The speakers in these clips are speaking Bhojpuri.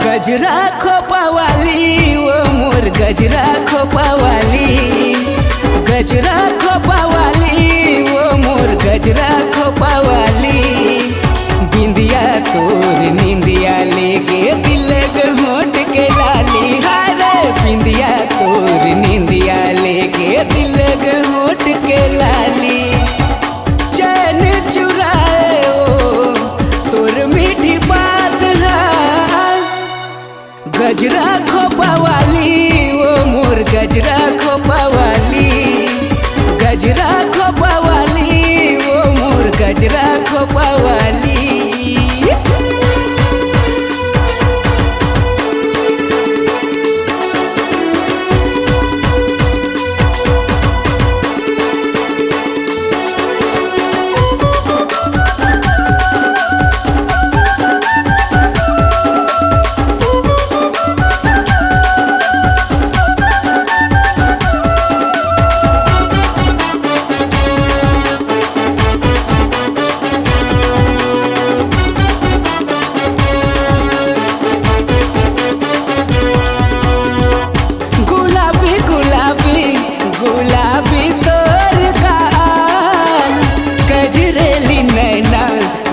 गजरा खोपावाली वो मोर गजरा खोपावाली, गजरा खोपावाली वो मोर गजरा खोपावाली। बिंदिया तोर निंदिया लेके दिल होट के लाली, हारे बिंदिया तोर निंदिया लेके दिल होट के लाली। चैन चुराए ओ तोर मीठी बात है, गजरा खोपावाली वो मोर गजरा खोपावाली, गजरा खोपावाली वो मोर गजरा खोपावाली।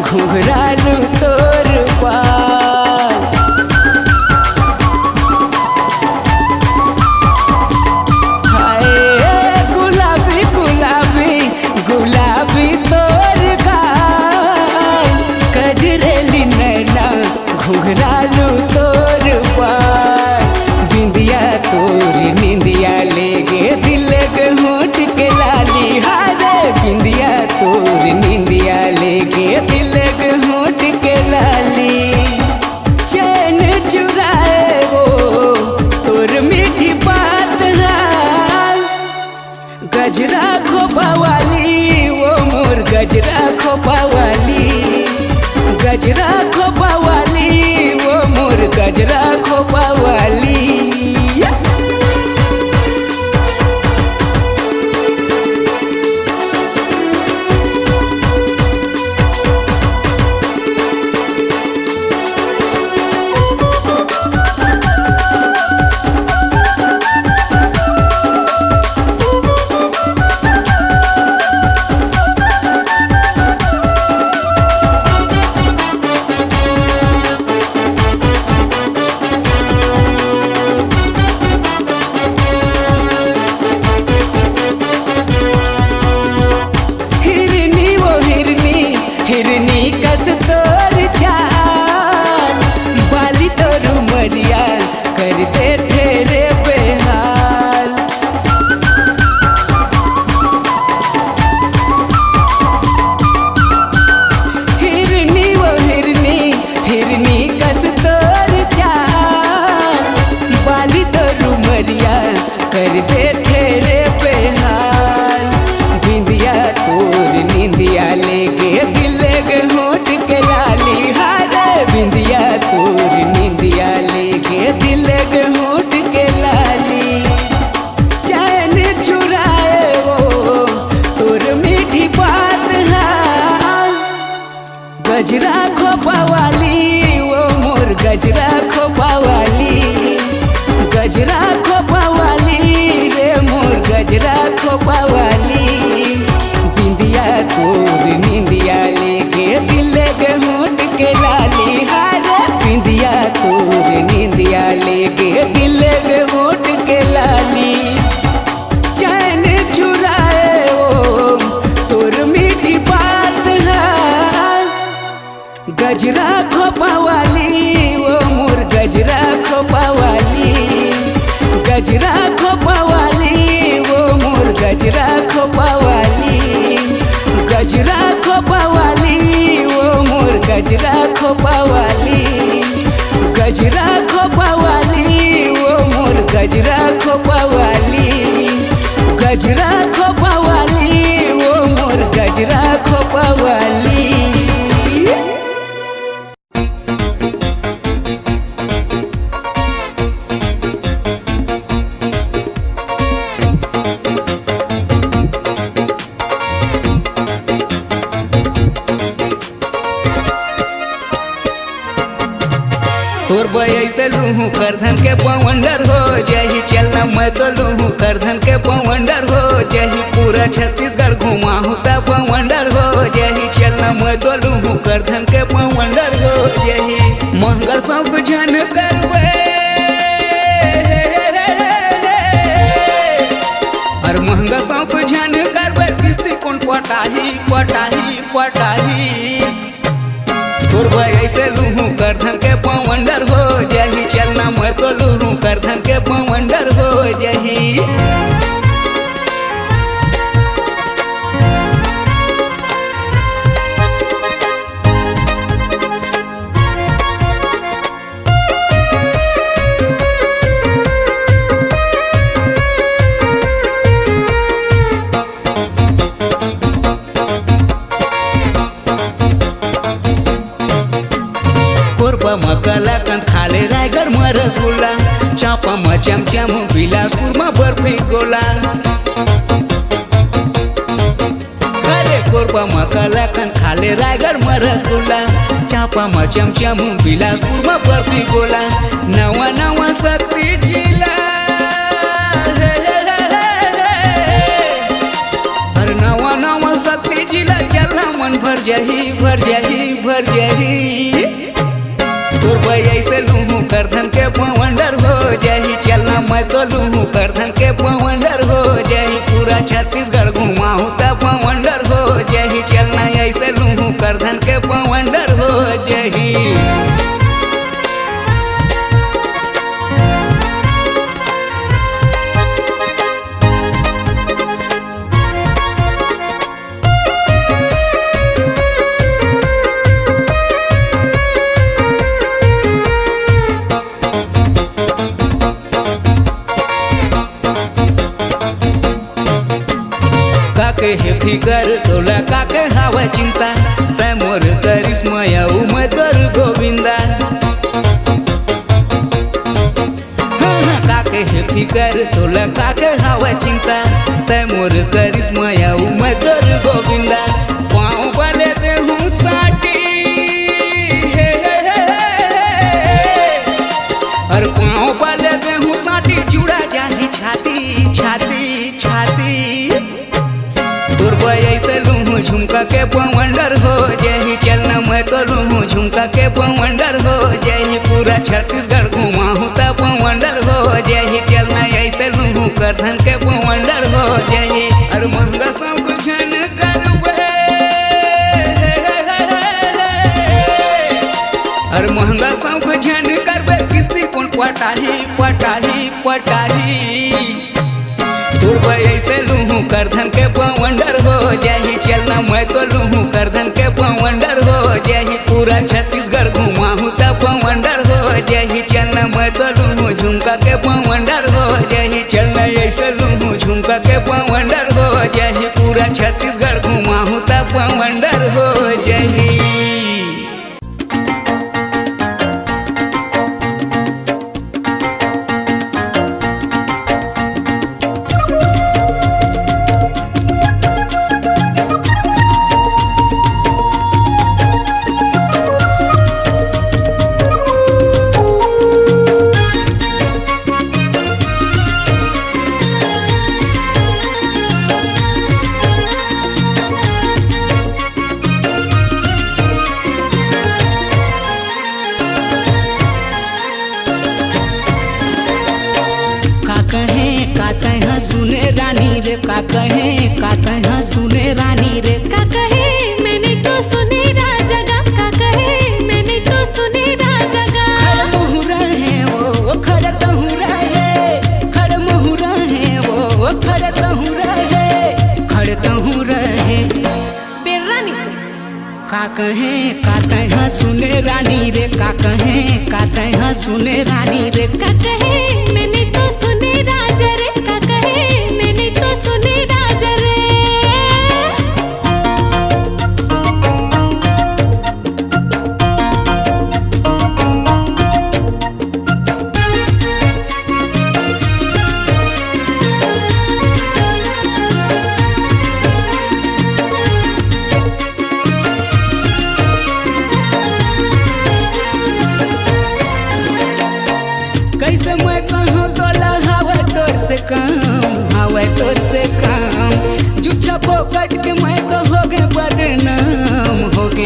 घुघरालू तोर पाल, हाय गुलाबी गुलाबी गुलाबी तोर गाल, कजरेली नैना घुघरालू तोर पाल। बिंदिया तोर निंदिया लेगे दिल होट के लाली, हारे बिंदिया तोर निंदिया लेगे दिल होट के लाली। चैन चुराए वो तोर मीठी बात है, गजरा खोपावाली वो मोर गजरा खोपावाली, गजरा खोपावाली वो मोर गजरा खोपावाली। हिरनी कस तोर चाल, बाली तोर उमरिया कर दे तेरे बेहाल। हिरनी वो हिरनी हिरनी कस तोर चाल, बाली तोर उमरिया कर दे तेरे बेहाल। बिंदिया तोर निंदिया लेके दिल होट के लाली, हारे बिंदिया तोर निंदिया लेके दिल होट के लाली। चैन चुराए वो तोर मीठी बात है, गजरा खोपावाली वो मोर गजरा खोपावाली, गजरा खोपावाली रे मोर गजरा खोपावाली। बिंदिया तोर निंदिया लेके दिल होट के लाली, हारे बिंदिया तोर निंदिया लेके दिल होट के लाली। चैन चुराए वो तोर मीठी बात है, गजरा खोपावाली वो मोर गजरा खोपावाली, गजरा खोपावाली वो मोर गजरा खोपावाली, गजरा खोपावाली वो मोर गजरा खोपावाली, गजरा खोपावाली वो मोर गजरा खोपावाली, गजरा खोपावाली वो मोर गजरा खोपावाली। तोर तोर बई से लूहू करधन के पवंडर हो जही चलना मैं तो लूहू करधन के पवंडर हो जही पूरा छत्तीसगढ़ घुमा होता पवंडर हो जही चलना मैं तो लूहू करधन के पवंडर हो जही महंगा सब जन करवे और महंगा सब जन करवे किस्ती कौन पटाही पटाही पटाही तोर बई से लूहू करधन के पवंडर हो जही चलना मैं तो लूहू करधन के पवंडर हो जही मकला कन खाले रायगढ़ में रसगुल्ला चापा में चमचम बिलासपुर में बर्फी गोला अरे कोरबा मकला कन खाले रायगढ़ में रसगुल्ला चापा में चमचम बिलासपुर में बर्फी गोला नवा नवा शक्ति जिला अरे नवा नवा शक्ति जिला चलना मन भर जाही भर जाही भर जाही तोर बई से लूहू करधन के पवंडर हो जही चलना मैं तो लूहू करधन के पवंडर हो जही पूरा छत्तीसगढ़ घुमा होता पवंडर हो जही चलना ऐसे लूहू करधन के पवंडर हो जही हे फिकर तोला काके हवा चिंता तै मोर करिश्मा उमर कर गोविंदा काके हे फिकर तोला काके हवा चिंता तै मोर करिश्मा उमर कर गोविंदा पाँव वाले देहूँ साटी और पाँव वाले देहूँ साटी जुड़ा जाही छाती छाती छाती तोर बई से लूहू झुमका के पवंडर हो जही चलना मैं तो लूहू झुमका के पवंडर हो जही पूरा छत्तीसगढ़ घुमा होता पवंडर हो जही चलना ऐसे लूहू करधन के पवंडर हो जही और महंगा सब जन करवे और महंगा सब जन करवे किस्ती कौन पटाही पटाही पटाही तोर बई से लूहू करधन के पवंडर हो जही चलना मैं तो लूहू करधन के पवंडर हो जही पूरा छत्तीसगढ़ घुमा होता पवंडर हो जही चलना मैं तो लूहू झुमका के पवंडर हो जही चलना ऐसे लूहू झुमका के पवंडर हो जही पूरा छत्तीसगढ़ घुमा होता पवंडर हो जही सुने रानी रे का कहे का कहे सुने रानी रे का कहे मैंने तो सुने राजा गा का कहे मैंने तो सुने राजा गा खड़ मुहुरा है वो खड़ तहुरा है खड़ मुहुरा है वो खड़ तहुरा है खड़ तहुरा है बेर रानी तो का कहे सुने रानी रे का कहे सुने रानी रे का कहे मैंने तो सुने राजा रे का कहे मैंने तो सुने राजा रे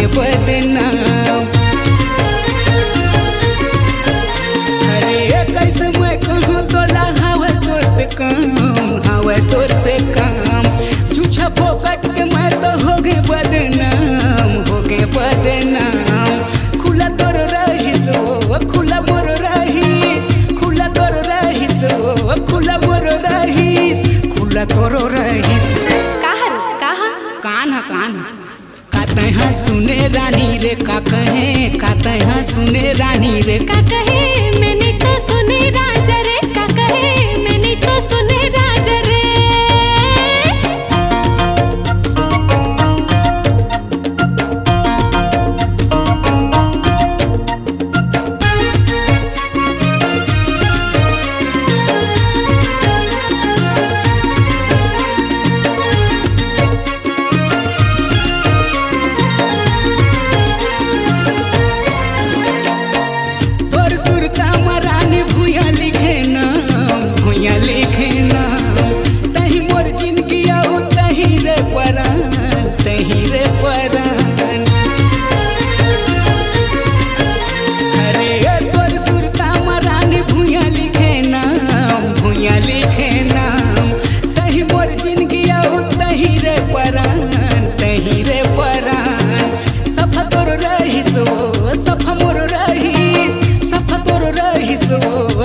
होगे बदनाम। अरे कैसे मैं कहूँ तोला हवा तोर से काम, हवा तोर से काम। छुछा फोकट के मैं तो होगे बदनाम, होगे बदनाम। खुला तोर रहीस हो, खुला मोर रहीस, खुला तोर रहीस हो, खुला मोर रहीस, खुला तोर रहीस। कान काते हाँ सुने रानी रे का कहे, काते हाँ सुने रानी रे का कहे मैंने तो सुने राजा रे, का कहे मैंने तो सुने राजा रे।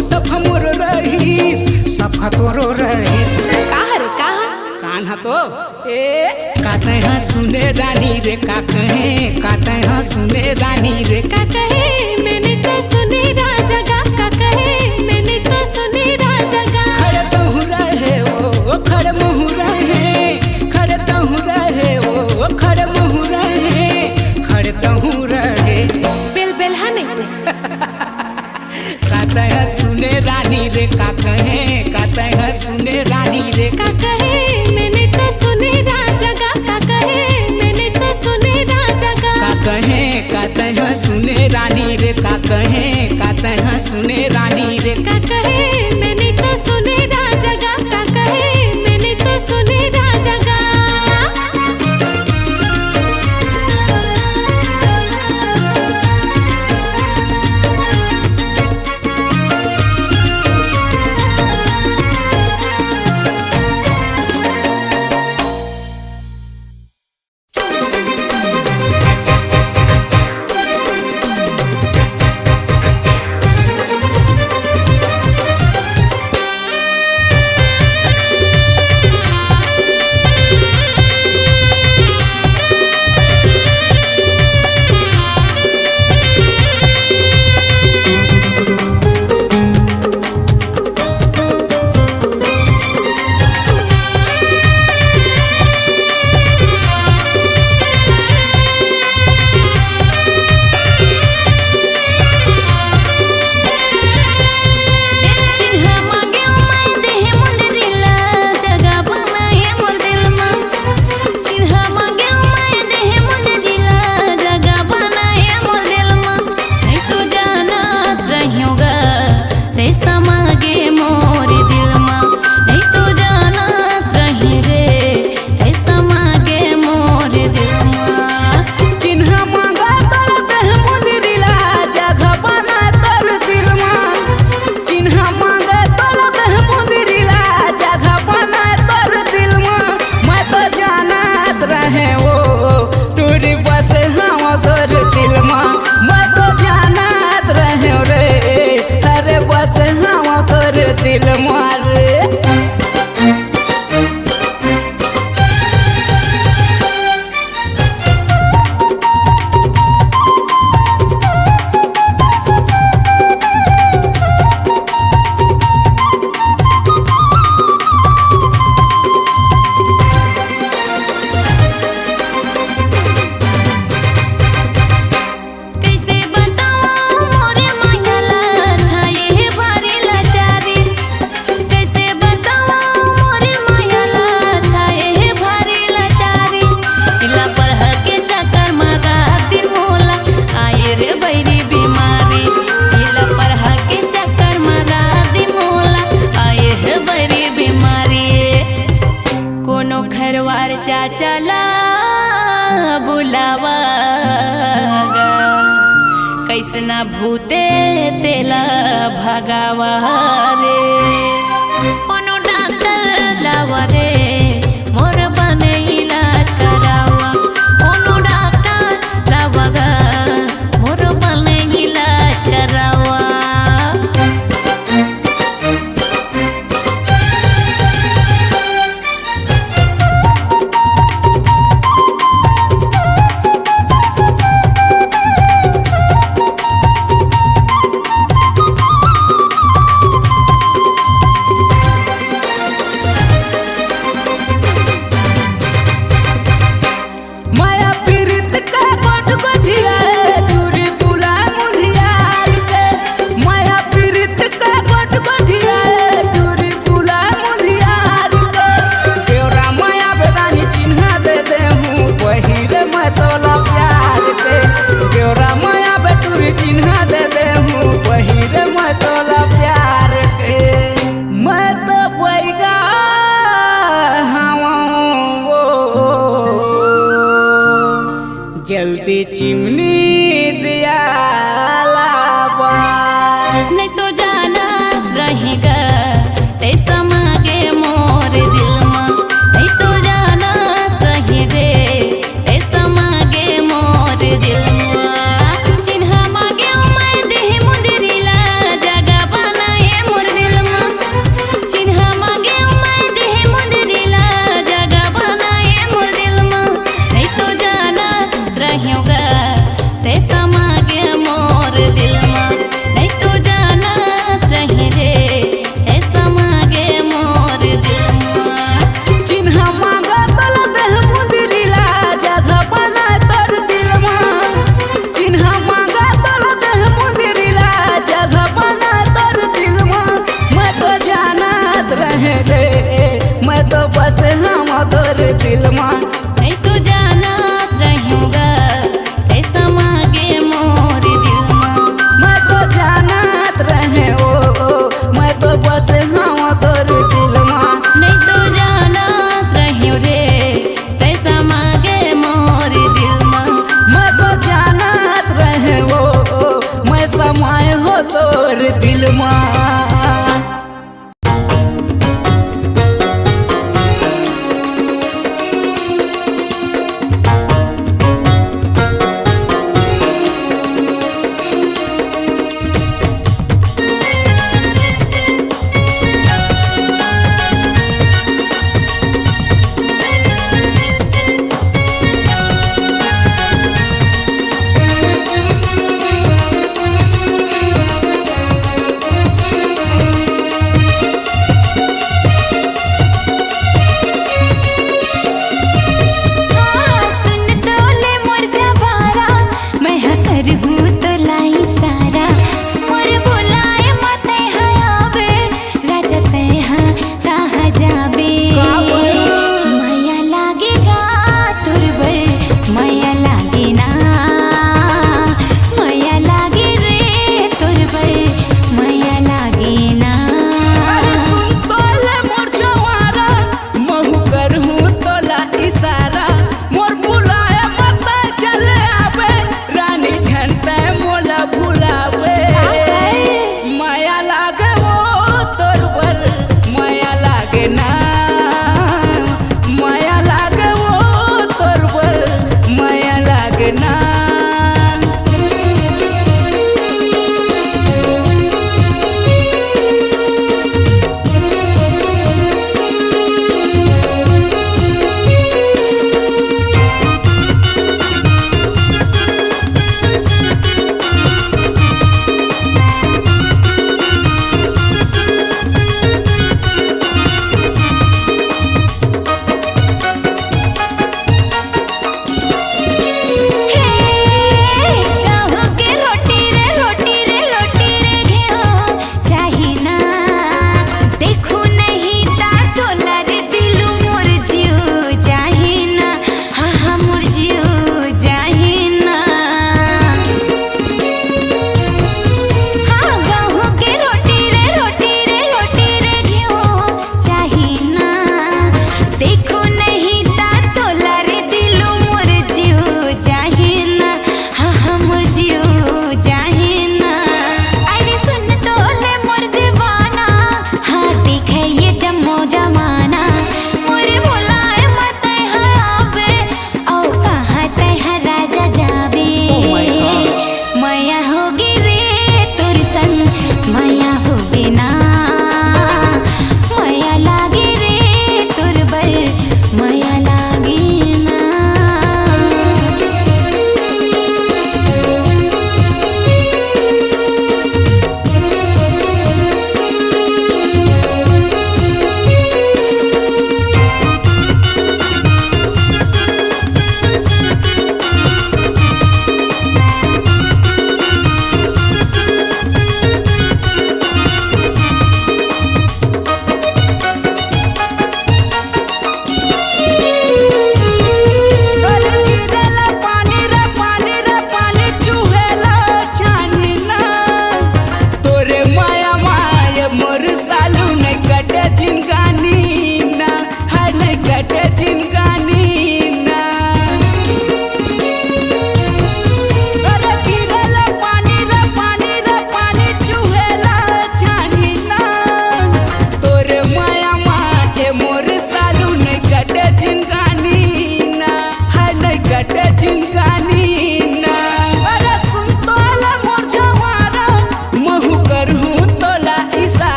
सफा मोर रहीस, सफा तोरो रहीस। कान हा तो ए काते हाँ सुने रानी रे का कहे, काते हाँ सुने रानी रे का कहे मैंने तो सुने राजा गा, का कहे मैंने तो सुने राजा गा। खड़े तहु रहे ओ खड़े महु रहे, खड़े तहु रहे ओ खड़े महु रहे, खड़े तहु रहे। बेल हने काते हाँ सुने रानी रे का कहे, काते हाँ सुने रानी रे का कहे मैंने तो सुने राजा गा, का कहे मैंने तो सुने राजा गा। का कहे काते हाँ सुने रानी रे का कहे, काते हाँ सुने रानी रे का कहे मैंने तो सुने राजा गा, का कहे मैंने तो सुने राजा गा। दिल मारे चला बुलावा ऐसना भूते तेला भगावा रे कोनो डॉक्टर लावा रे मोर बने इलाज करावा कोनो डॉक्टर लावा गा मोर बने इलाज करावा माया पीड़ित का गोट गोठिया दूरी पुला मुंधियार के माया पीड़ित का गोट गोठिया दूरी पुला मुंधियार के केवरा माया बेदानी चिन्ह दे दे हूँ वही रे मैं तोला प्यार के केवरा माया बेटूरी चिन्ह दे दे हूँ वही रे मैं तोला प्यार के मैं तो पैगा जल्दी चिमनी दिया लावा नहीं तो जाना रहेगा तैसा मांगे मोर दिल में नहीं तो जाना रहे रे तैसा मांगे मोर दिल में चिन्ह मांगे मैं देह मुंदरीला जगह बनाए मोर दिल में चिन्ह मांगे मैं देह मुंदरीला जगह बनाए मोर दिल में नहीं तो जाना रहेगा तैसा मांगे मोर दिल में नहीं तो जाना रहे रे तैसा मांगे मोर दिल में चिन्ह मांगा तोला देह मुंदरीला जगह बना तोर दिल में चिन्ह मांगा तोला देह मुंदरीला जगह बना तोर दिल में मैं तो जानत रहे रे मैं तो बस हम तोर दिल में नहीं तो जाना रहेगा तैसा मांगे मोर दिल में मैं तो जानत रहे मैं तो बस हम तोर दिल में नहीं तो जाना रहे रे तैसा मांगे मोर दिल में मैं तो जानत रहे मैं समय हो तोर दिल में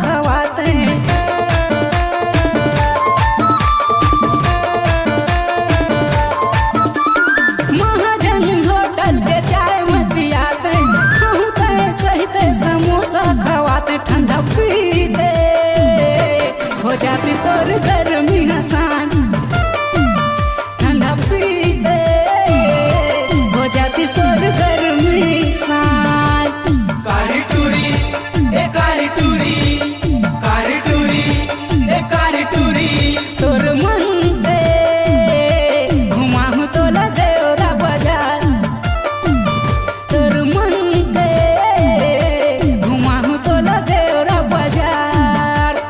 खवाते महाजन होटल के चाय में पियाते कहते समोसा खवाते ठंडा पीते हो जाती तोर गर्मी हसान ठंडा पीते हो जाती तोर गर्मी सान कारी टूरी ए कारी टूरी कारी टूरी ए कारी टूरी तोर मन पे घुमाहू तो लगेरा बाजार तोर मन पे घुमाहू तो लगेरा बाजार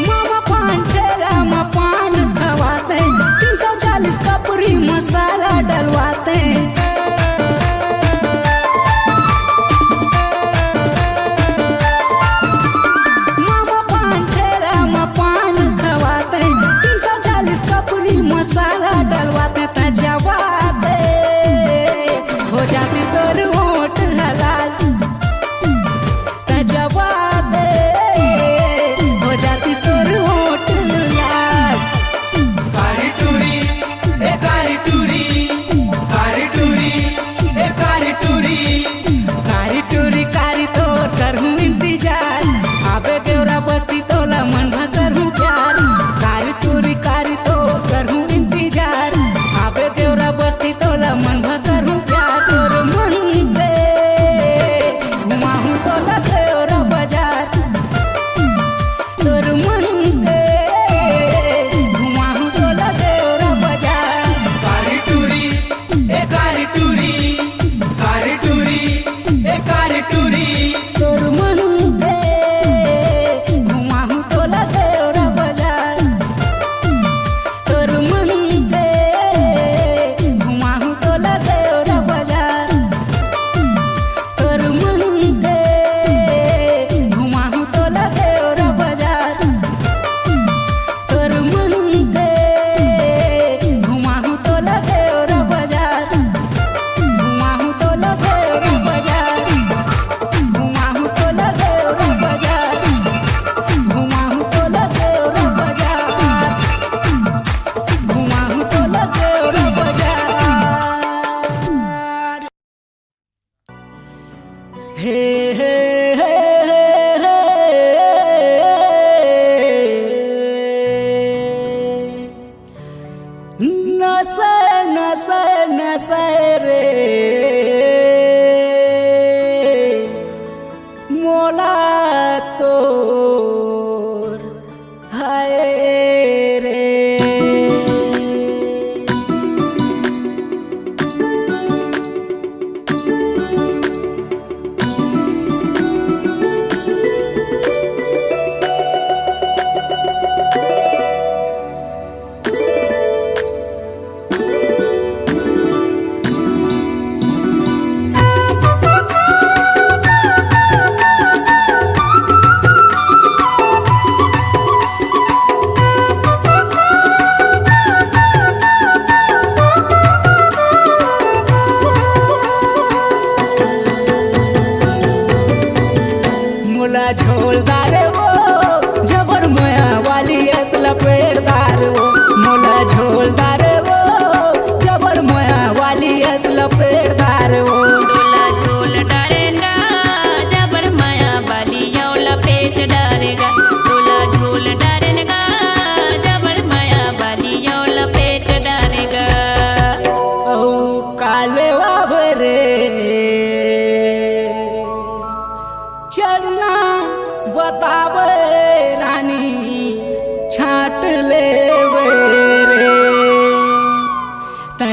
मामा पान ठेला में पान खवाते 340 का पूरी मसाला डलवाते मामा पान ठेला में पान खवाते 340 का पूरी मसाला डलवाते तजवाते हो जाती तोर होठ हलाल तजवाते हो जाती तोर होठ लाल कारी टूरी ए कारी टूरी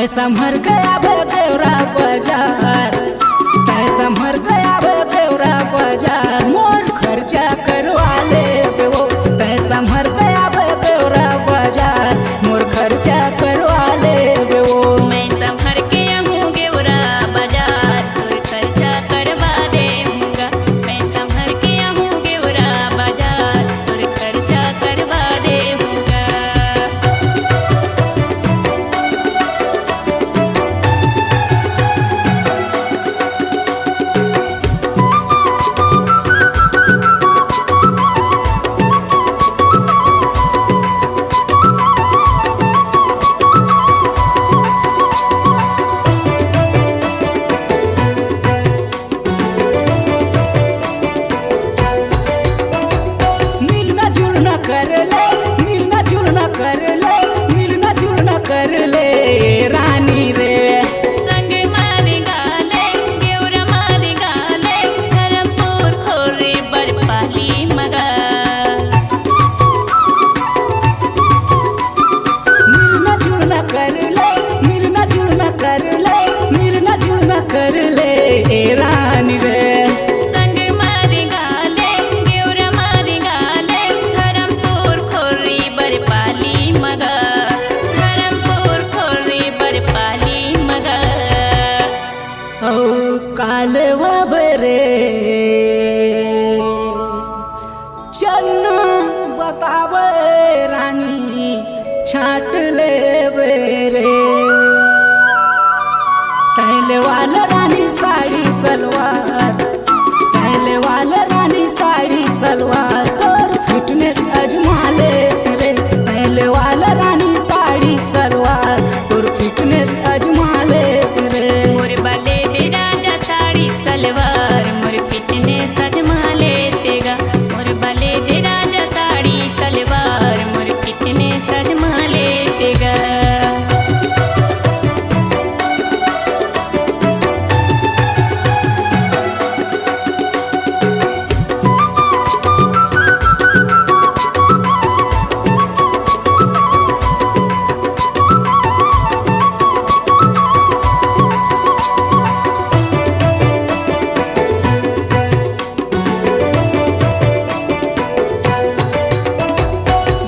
तय संभर गया बेवरा बाजार, तय संभर गया बेवरा बाजार, मोर खर्चा करवा ले वो, तय संभर गया बेवरा बाजार, मोर खर्चा करवा ले वो। मैं संभर के आहूँ गेवरा बाजार, तोर खर्चा करवा देऊँगा। मैं संभर के आहूँ गेवरा बाजार, तोर खर्चा करवा देऊँगा। मिलना जुलना कर ले, मिलना जुलना कर ले, मिलना जुलना कर ले रानी रे। संग मारे गाले गेवरा मारे गाले, धरमपुर खोरे बरपाली मगा। मिलना जुलना कर ले, मिलना जुलना कर ले, मिलना जुलना कर ले रानी रे। संग मारे गाले गेवरा मारे गाले, धरमपुर खोरी बरपाली मगा। धरमपुर खोरी बरपाली मगा। ओ कालवा बरे चलना बतावे रानी छाट ले बेरे। पहले वाला रानी साड़ी सलवार, पहले वाला रानी साड़ी सलवार, तोर फिटनेस अजमा ले रे। पहले वाला रानी साड़ी सलवार, तोर फिटनेस अजमा ले रे। मोर बाले दे राजा साड़ी सलवार, मोर फिटनेस अजमा लेतेगा। मोर बाले दे राजा साड़ी सलवार, मोर फिटनेस अजमा लेतेगा।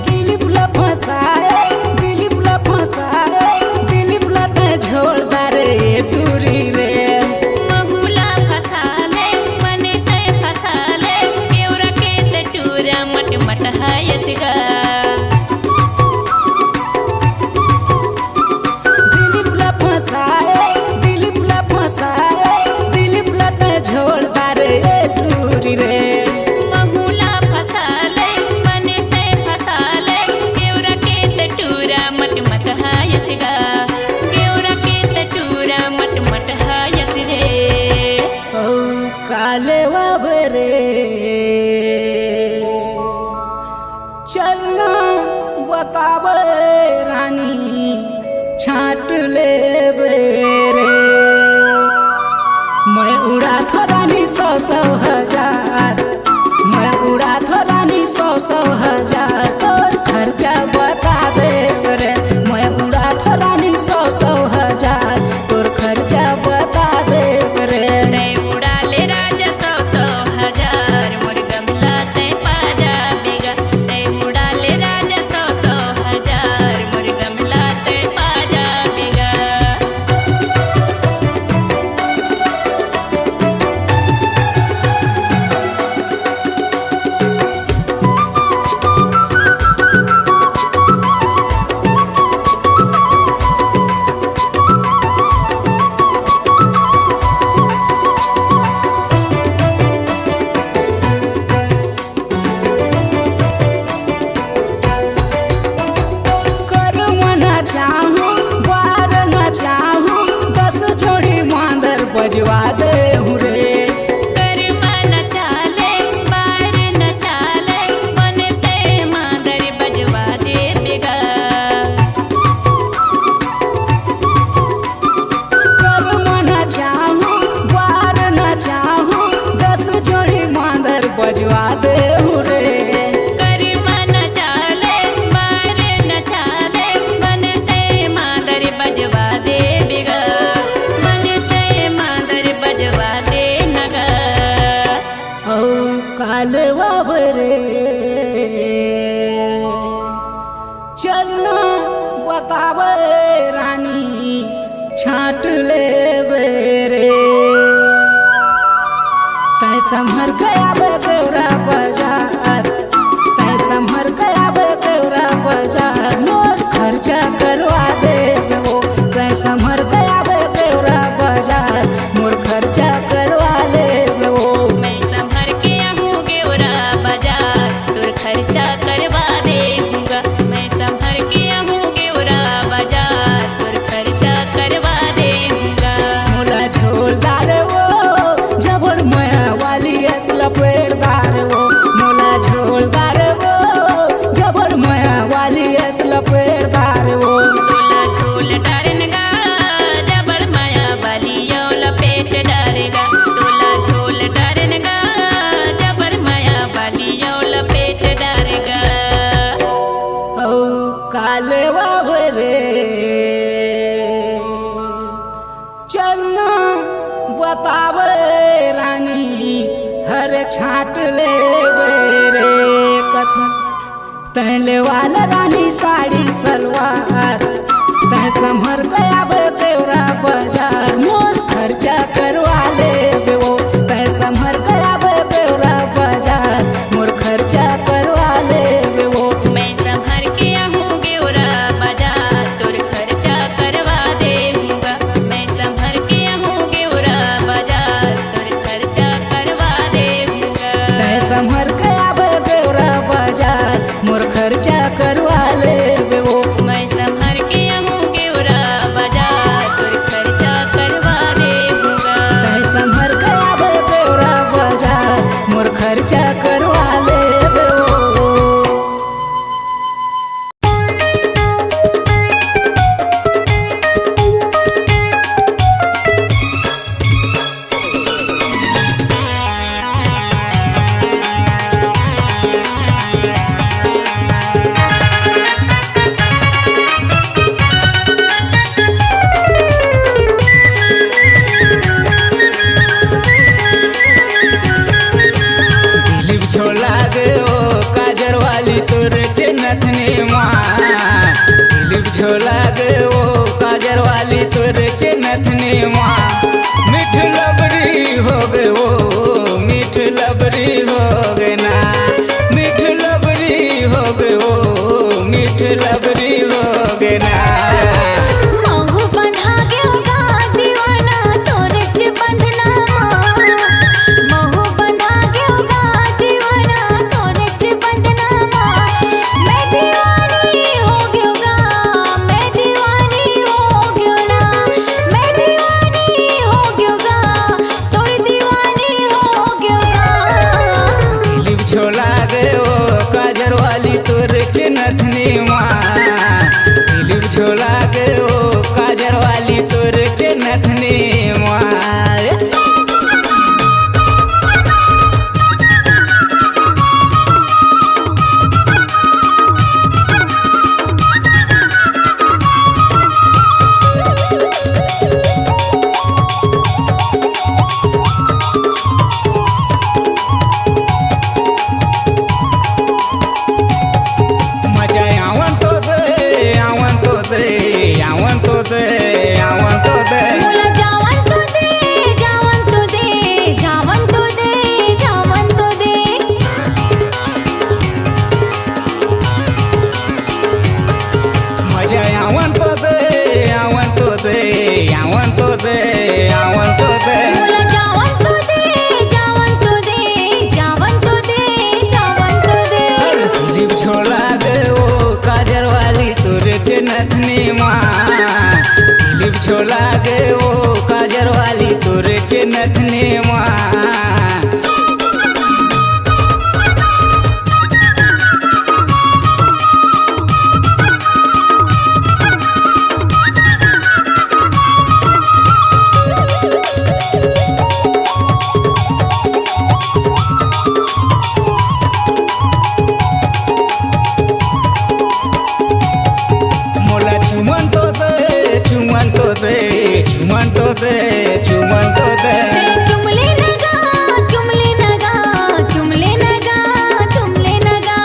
दिलीप ला फसाए, दिलीप ला फसाए, दिलीप ला ते झोलदार टूरी रे। महुला फसाले बने ते फसाले, गेवरा के ते टूरा मट मट हायसगा। दिलीप ला फसाए, दिलीप ला फसाए, दिलीप ला ते झोलदार टूरी रे। महुला फसाले बने ते फसाले, गेवरा के ते टूरा मट मट हायसगा। गेवरा के ते टूरा मट मट हायस रे। ओ काले बाबरे चलना बतावे रानी छाट ले बेरे। मैं उड़ा था रानी 100 हजार, मैं उड़ा था रानी 100 हजार, तोर खर्चा बता दे रे। मैं उड़ा था रानी 100 हजार, तोर खर्चा बता दे रे। ते उड़ाले राजा 100 हजार, मोर गमला ते पाजा बेगा। ते उड़ाले राजा 100 हजार, मोर गमला ते पाजा बेगा। चलना बतावे रानी छाट ले बेरे तै संभर गया बे देवरा बाजार तै संभर गया बे देवरा बाजार मोर खर्चा करवा दे वो तै संभर गया बे देवरा बाजार मोर खर्चा करवा ले वो मैं संभर के आहूँ गेवरा बाजार तोर खर्चा करवा देऊंगा मैं संभर के आहूँ गेवरा बाजार तोर खर्चा करवा देऊंगा मोला झोलदार वो जबर माया वाली असला पेड़दार वो मोला झोलदार वो जबर माया वाली असला पेड़दार वो तोला झोल डारेगा जबर माया वाली यो लपेट डारेगा तोला झोल डारेगा जबर माया वाली यो लपेट डारेगा औ काले बाबरे चलना बतावे रानी हर छाट ले रे कथन तहले वाला रानी साड़ी सलवार तह संभर गया बे देवरा बाजार मोर खर्चा करवा ले वो तह संभर गया बे देवरा बाजार मोर खर्चा करवा ले वो मैं संभर के आहूँ गेवरा बाजार तोर खर्चा करवा देऊंगा मैं संभर के आहूँ गेवरा बाजार तोर खर्चा करवा देऊंगा तह संभर गया बे देवरा बाजार मोर खर्चा करवा ले वो मैं संभर के आहूँ गेवरा बाजार तोर खर्चा करवा देऊंगा तह संभर गया बे देवरा बाजार मोर खर्चा करवा ले वो दिलीप झोला गे ओ काजर वाली तोर नथनी माँ दिलीप झोला गे ओ काजर वाली तोर नथनी माँ मीठ लबरी हो गे ओ मीठ लबरी हो गे ना मीठ लबरी हो गे ओ मीठ लबरी हो गे ना महू बंधा गेगा दीवाना तोरे च बंधना महू बंधा गेगा दीवाना तोरे च बंधना मैं दीवानी हो गेगा मैं दीवानी हो गेना मैं दीवानी हो गेगा तोर दीवानी हो गेगा दिलीप झोला गे ओ काजर वाली तोर नथनी माँ दिलीप झोला गे ओ काजर वाली तोर नथनी माँ मजा आवन तो दे आवन तो दे आवन तो दे आवन तो दे मोला जावन तो दे जावन तो दे जावन तो दे जावन तो दे मजा आवन तो दे आवन तो दे आवन तो दे आवन तो दे मोला जावन तो दे जावन तो दे जावन तो दे जावन तो दे अरे दिलीप झोला गे ओ काजर वाली तोर नथनी माँ दिलीप झोला गे ओ काजर वाली तोर नथनी माँ मोला चुमन तो दे चुमन तो दे चुमन तो दे चुमन तो दे चुमले नगा चुमले नगा चुमले नगा चुमले नगा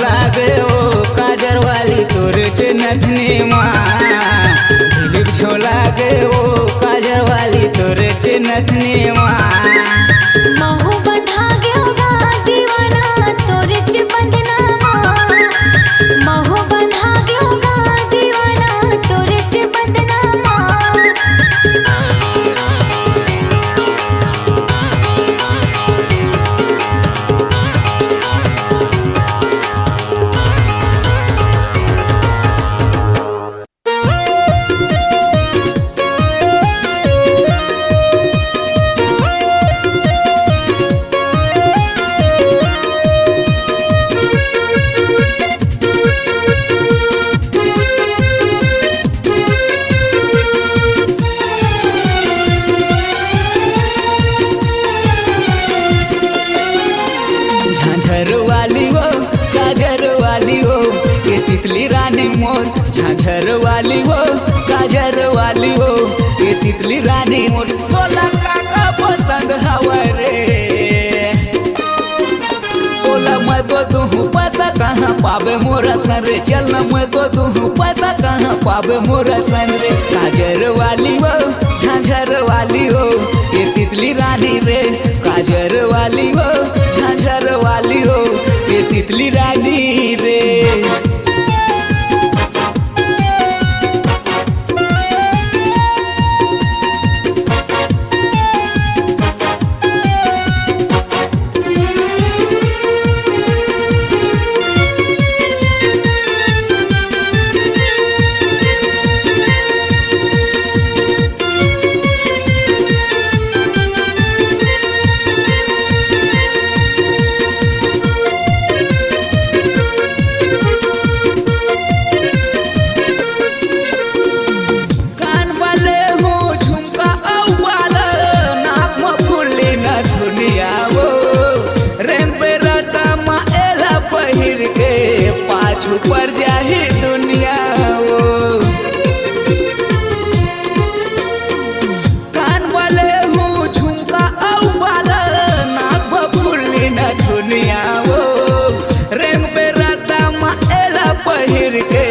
लागे ओ काजर वाली तोरे चे नथनी माँ दिलीप छो लागे ओ काजर वाली तोरे चे नथनी माँ महू बंधा गयोगा दीवाना तोरे च बंधना महू बंधा गयोगा दीवाना तोरे च बंधना झांझर वाली हो काजर वाली हो ये तितली रानी मोर झांझर वाली हो काजर वाली हो ये तितली रानी मोर तोला काका पसंद हवा रे बोला मैं तो तू पैसा कहाँ पावे मोरा सन रे चल न मैं तो तू पैसा कहाँ पावे मोरा सन रे काजर वाली हो झांझर वाली हो ये तितली रानी रे काजर वाली हो झांझर वाली हो ये तितली रानी रे ऊपर जाही दुनिया वो कान वाले हूँ झुमका वाला नाक बबुली न दुनिया वो रंग पे राता माला पहिर के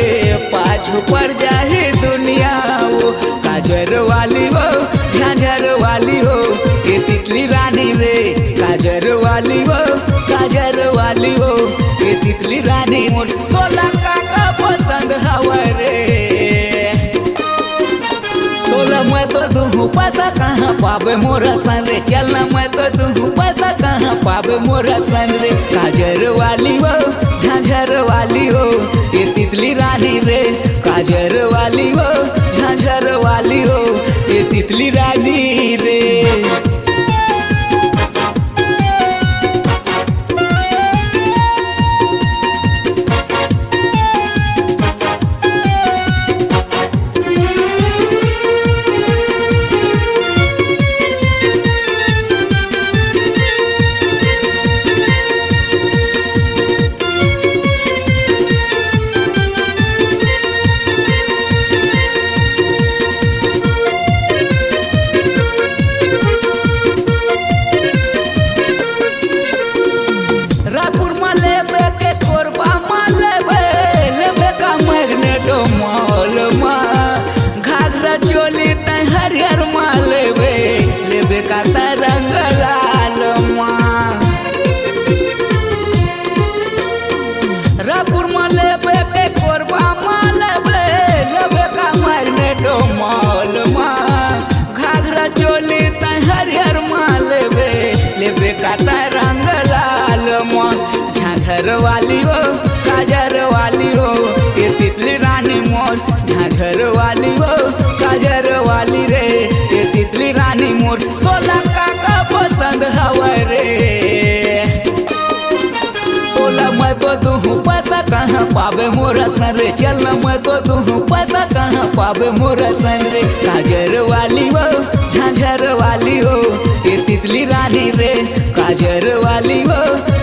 पाछू पर जाही दुनिया वो काजर वाली हो झांझर वाली हो ये तितली रानी रे काजर वाली हो काजर वाली हो ये तितली रानी मोर तोला काका पसंद हवा रे तोला मैं तो दूँ पैसा कहाँ पावे मोरा सन रे चल न मैं तो दूँ पैसा कहाँ पावे मोरा सन रे काजर वाली हो झांझर वाली हो ये तितली रानी रे काजर वाली हो झांझर वाली हो ये तितली रानी रे झांझर वाली हो काजर वाली हो ये तितली रानी मोर झांझर वाली हो काजर वाली रे ये तितली रानी मोर तोला काका पसंद हवा रे तोला मैं तो दूँ पैसा कहाँ पावे मोरा सन रे चल न मैं तो दूँ पैसा कहाँ पावे मोरा सन रे काजर वाली हो झांझर वाली हो ये तितली रानी रे काजर वाली हो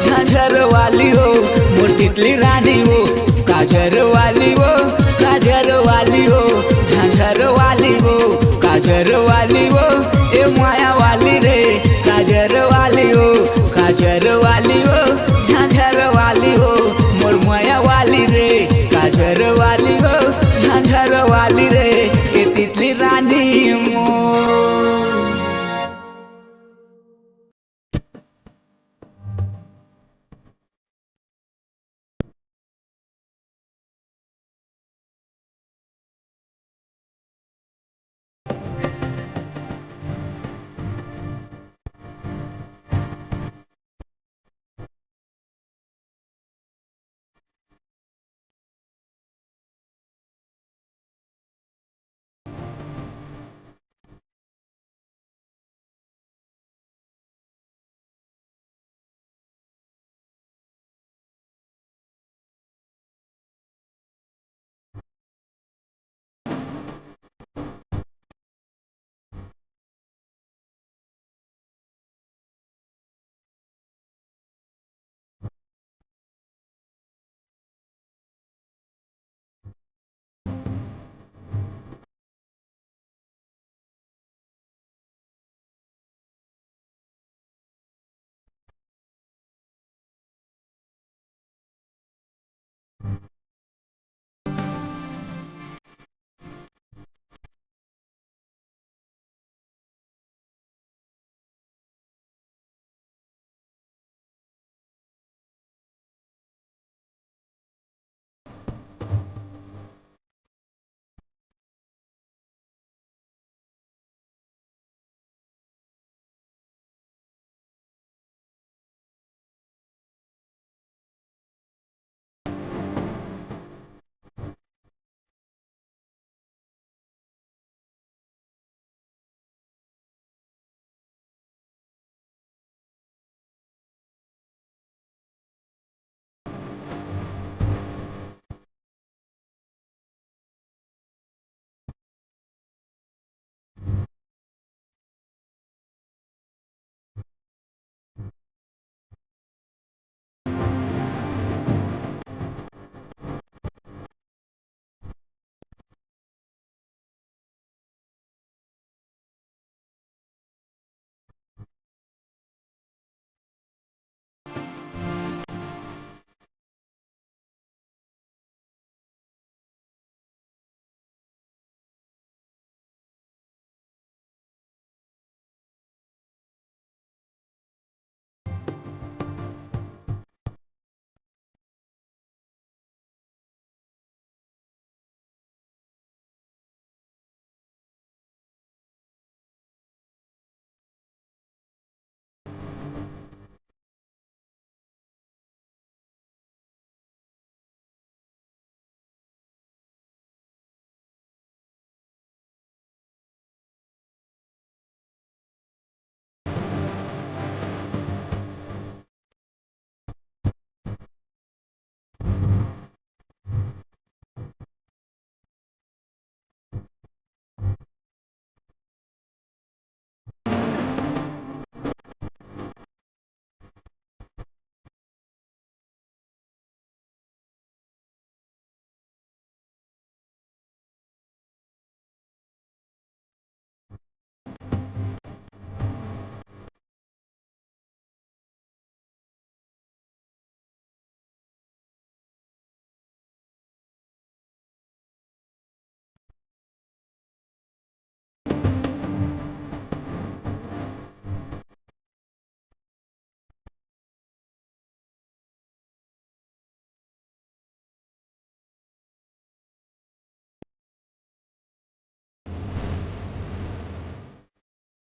झांझर वाली हो मोर तितली रानी हो काजर वाली हो काजर वाली हो झांझर वाली हो काजर वाली हो ए माया वाली रे काजर वाली हो काजर वाली हो झांझर वाली हो मोर माया